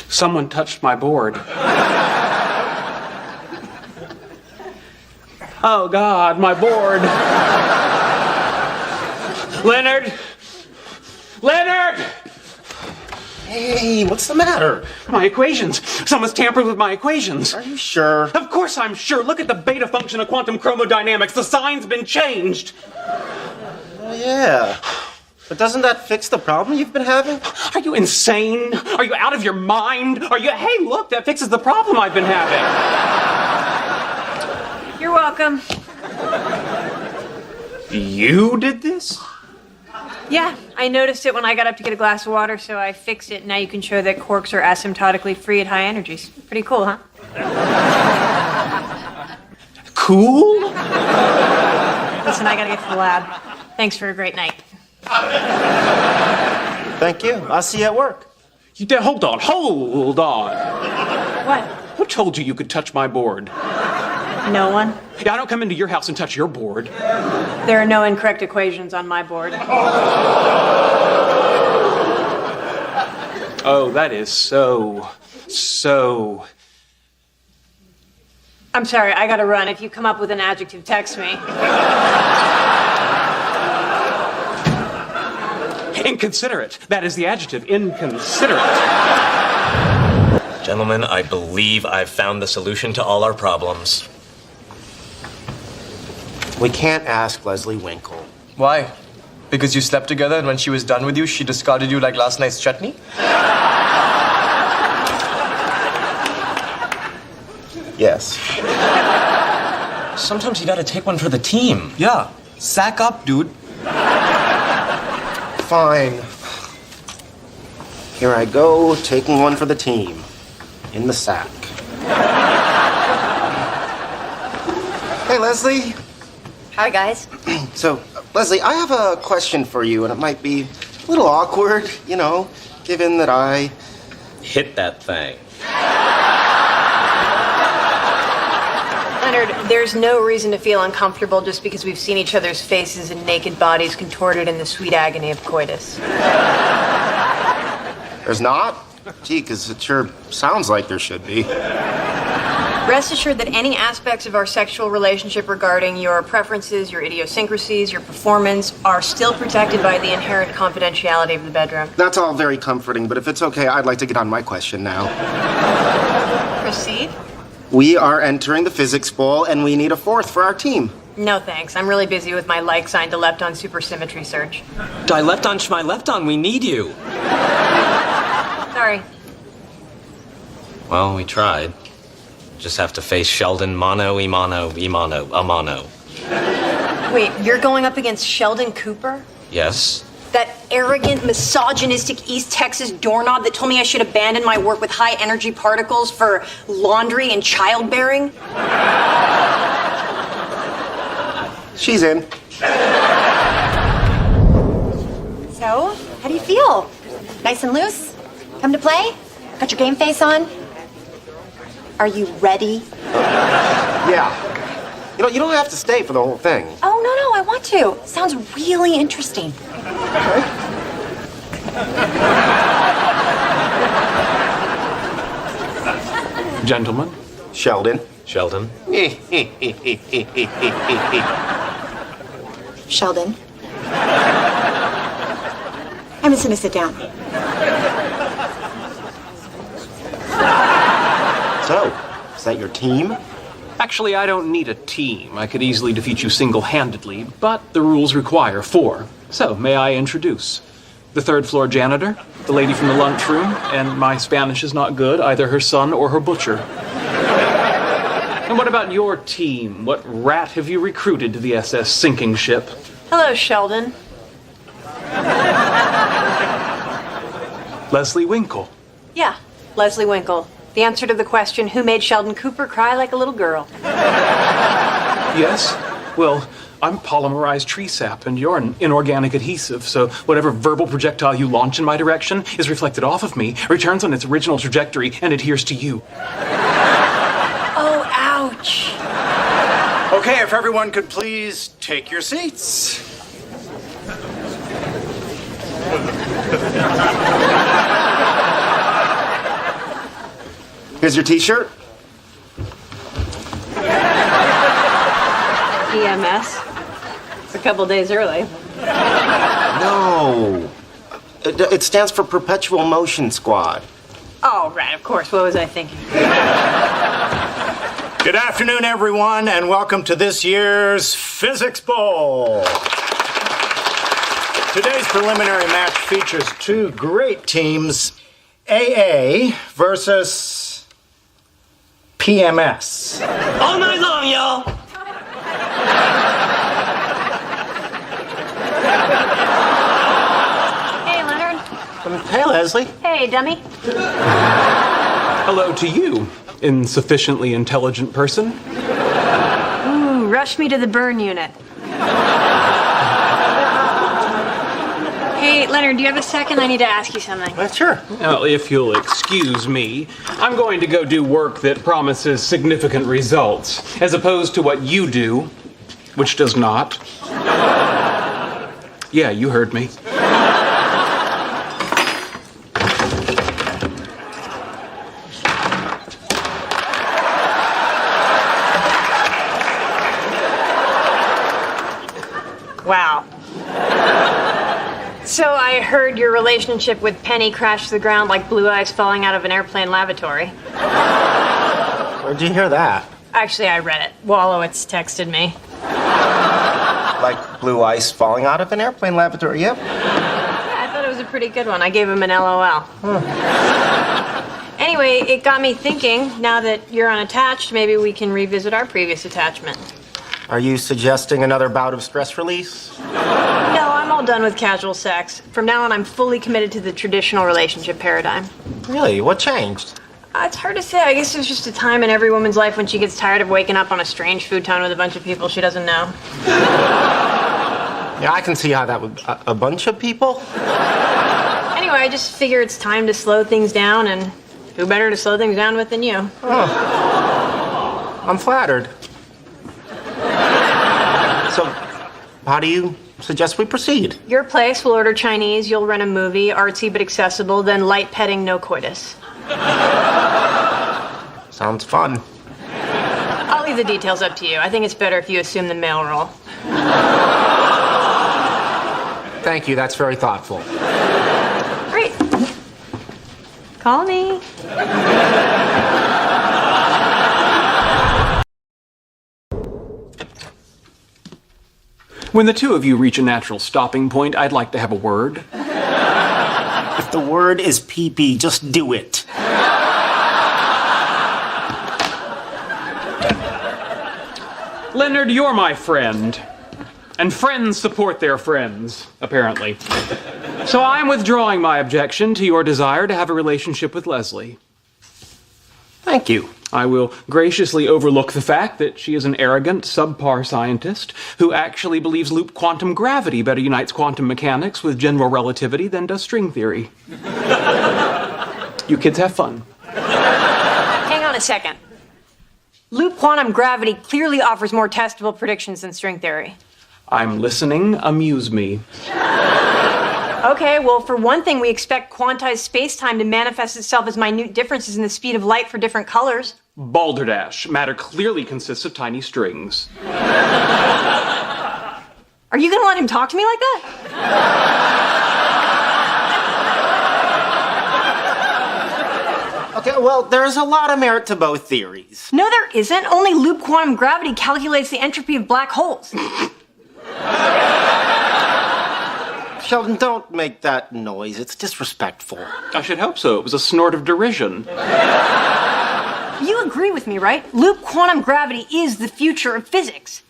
Someone touched my board. Oh, God, my board. Leonard! Leonard! Hey, what's the matter? My equations. Someone's tampered with my equations. Are you sure? Of course I'm sure. Look at the beta function of quantum chromodynamics. The sign's been changed. Oh, yeah. But doesn't that fix the problem you've been having? Are you insane? Are you out of your mind? Hey, look, that fixes the problem I've been having. You're welcome. You did this? Yeah, I noticed it when I got up to get a glass of water, so I fixed it. Now you can show that quarks are asymptotically free at high energies. Pretty cool, huh? Cool? Listen, I gotta get to the lab. Thanks for a great night. Thank you. I'll see you at work. Hold on. What? Who told you could touch my board? No one? Yeah, I don't come into your house and touch your board. There are no incorrect equations on my board. Oh, that is so... I'm sorry, I gotta run. If you come up with an adjective, text me. Inconsiderate. That is the adjective. Inconsiderate. Gentlemen, I believe I've found the solution to all our problems. We can't ask Leslie Winkle. Why? Because you slept together and when she was done with you, she discarded you like last night's chutney? Yes. Sometimes you gotta take one for the team. Yeah. Sack up, dude. Fine. Here I go, taking one for the team. In the sack. Hey, Leslie. Hi, guys. So, Leslie, I have a question for you, and it might be a little awkward, given that I... Hit that thing. Leonard, there's no reason to feel uncomfortable just because we've seen each other's faces and naked bodies contorted in the sweet agony of coitus. There's not? Gee, because it sure sounds like there should be. Rest assured that any aspects of our sexual relationship regarding your preferences, your idiosyncrasies, your performance are still protected by the inherent confidentiality of the bedroom. That's all very comforting, but if it's okay, I'd like to get on my question now. Proceed? We are entering the physics bowl, and we need a fourth for our team. No thanks. I'm really busy with my like sign to lepton supersymmetry search. Dilepton schmylepton, we need you. Sorry. Well, we tried. Just have to face Sheldon amano. Wait, you're going up against Sheldon Cooper? Yes? That arrogant, misogynistic East Texas doorknob that told me I should abandon my work with high energy particles for laundry and childbearing? She's in. So, how do you feel? Nice and loose? Come to play? Got your game face on? Are you ready? Yeah. You don't have to stay for the whole thing. Oh, no, I want to. Sounds really interesting. Okay. Gentlemen. Sheldon. Sheldon? Sheldon. I'm just gonna sit down. So, is that your team? Actually, I don't need a team. I could easily defeat you single-handedly, but the rules require 4. So, may I introduce? The third-floor janitor, the lady from the lunchroom, and my Spanish is not good, either her son or her butcher. And what about your team? What rat have you recruited to the SS sinking ship? Hello, Sheldon. Leslie Winkle. Yeah, Leslie Winkle. The answer to the question, who made Sheldon Cooper cry like a little girl? Yes? Well, I'm polymerized tree sap, and you're an inorganic adhesive, so whatever verbal projectile you launch in my direction is reflected off of me, returns on its original trajectory, and adheres to you. Oh, ouch. Okay, if everyone could please take your seats. Here's your t-shirt. EMS. It's a couple days early. No. It stands for Perpetual Motion Squad. Oh, right, of course. What was I thinking? Good afternoon, everyone, and welcome to this year's Physics Bowl. Today's preliminary match features two great teams, AA versus PMS. All night long, y'all. Hey, Leonard. Hey, Leslie. Hey, dummy. Hello to you, insufficiently intelligent person. Rush me to the burn unit. Hey, Leonard, do you have a second? I need to ask you something. Sure. Well, if you'll excuse me, I'm going to go do work that promises significant results, as opposed to what you do, which does not. Yeah, you heard me. Wow. So I heard your relationship with Penny crashed to the ground like blue ice falling out of an airplane lavatory. Where'd you hear that? Actually, I read it. Wallowitz texted me. Like blue ice falling out of an airplane lavatory, yep. Yeah, I thought it was a pretty good one. I gave him an LOL. Anyway, it got me thinking, now that you're unattached, maybe we can revisit our previous attachment. Are you suggesting another bout of stress release? No, I'm all done with casual sex. From now on, I'm fully committed to the traditional relationship paradigm. Really? What changed? It's hard to say. I guess there's just a time in every woman's life when she gets tired of waking up on a strange futon with a bunch of people she doesn't know. Yeah, I can see how that would... A bunch of people? Anyway, I just figure it's time to slow things down, and who better to slow things down with than you? I'm flattered. So, how do you suggest we proceed? Your place, we'll order Chinese, you'll rent a movie, artsy but accessible, then light petting, no coitus. Sounds fun. I'll leave the details up to you. I think it's better if you assume the male role. Thank you, that's very thoughtful. Great. Call me. When the two of you reach a natural stopping point, I'd like to have a word. If the word is pee-pee, just do it. Leonard, you're my friend. And friends support their friends, apparently. So I'm withdrawing my objection to your desire to have a relationship with Leslie. Thank you. I will graciously overlook the fact that she is an arrogant, subpar scientist who actually believes loop quantum gravity better unites quantum mechanics with general relativity than does string theory. You kids have fun. Hang on a second. Loop quantum gravity clearly offers more testable predictions than string theory. I'm listening. Amuse me. Okay, well, for one thing, we expect quantized spacetime to manifest itself as minute differences in the speed of light for different colors. Balderdash. Matter clearly consists of tiny strings. Are you gonna let him talk to me like that? Okay, well, there's a lot of merit to both theories. No, there isn't. Only loop quantum gravity calculates the entropy of black holes. Sheldon, don't make that noise. It's disrespectful. I should hope so. It was a snort of derision. You agree with me, right? Loop quantum gravity is the future of physics.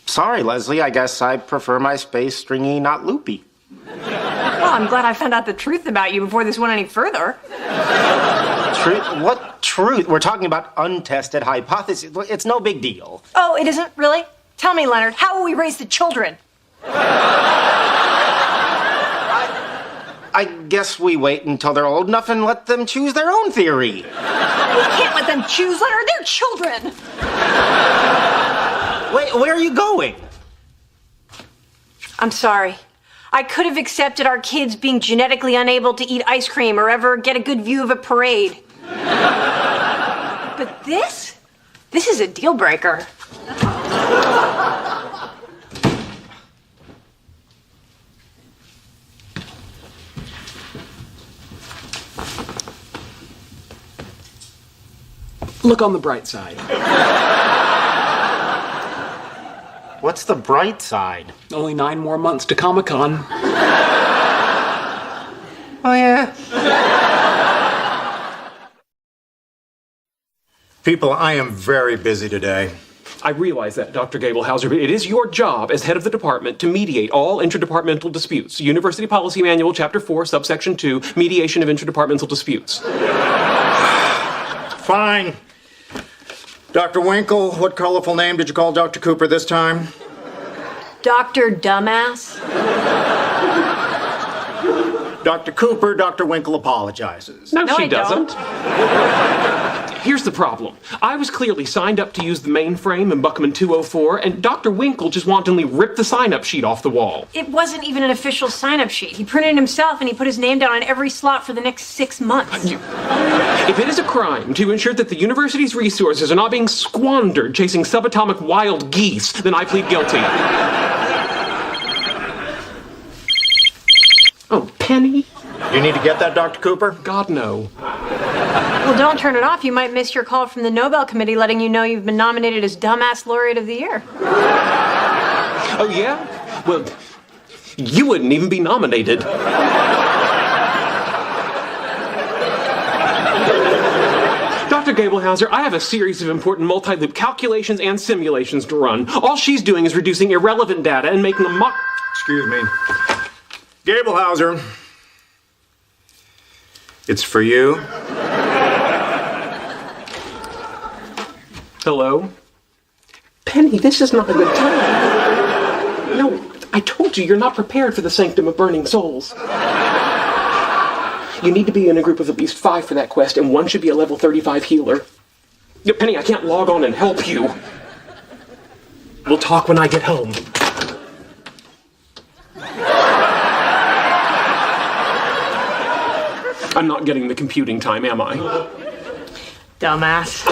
Sorry, Leslie. I guess I prefer my space stringy, not loopy. Well, I'm glad I found out the truth about you before this went any further. Truth? What truth? We're talking about untested hypotheses. It's no big deal. Oh, it isn't really? Tell me, Leonard, how will we raise the children? I guess we wait until they're old enough and let them choose their own theory. We can't let them choose, Leonard. They're children. Wait, where are you going? I'm sorry. I could have accepted our kids being genetically unable to eat ice cream or ever get a good view of a parade. But this is a deal breaker. Look on the bright side. What's the bright side? Only 9 more months to Comic-Con. Oh, yeah? People, I am very busy today. I realize that, Dr. Gablehauser, but it is your job as head of the department to mediate all interdepartmental disputes. University Policy Manual, Chapter 4, Subsection 2, Mediation of Interdepartmental Disputes. Fine. Dr. Winkle, what colorful name did you call Dr. Cooper this time? Dr. Dumbass? Dr. Cooper, Dr. Winkle apologizes. No, No, she I doesn't. Here's the problem. I was clearly signed up to use the mainframe in Buckman 204, and Dr. Winkle just wantonly ripped the sign-up sheet off the wall. It wasn't even an official sign-up sheet. He printed it himself and he put his name down on every slot for the next 6 months. If it is a crime to ensure that the university's resources are not being squandered chasing subatomic wild geese, then I plead guilty. Oh, Penny? You need to get that, Dr. Cooper? God, no. Well, don't turn it off. You might miss your call from the Nobel Committee letting you know you've been nominated as Dumbass Laureate of the Year. Oh, yeah? Well, you wouldn't even be nominated. Dr. Gablehauser, I have a series of important multi-loop calculations and simulations to run. All she's doing is reducing irrelevant data and making a mock... Excuse me. Gablehauser. It's for you. Hello? Penny, this is not a good time. No, I told you, you're not prepared for the sanctum of burning souls. You need to be in a group of at least 5 for that quest, and 1 should be a level 35 healer. Yeah, Penny, I can't log on and help you. We'll talk when I get home. I'm not getting the computing time, am I? Dumbass.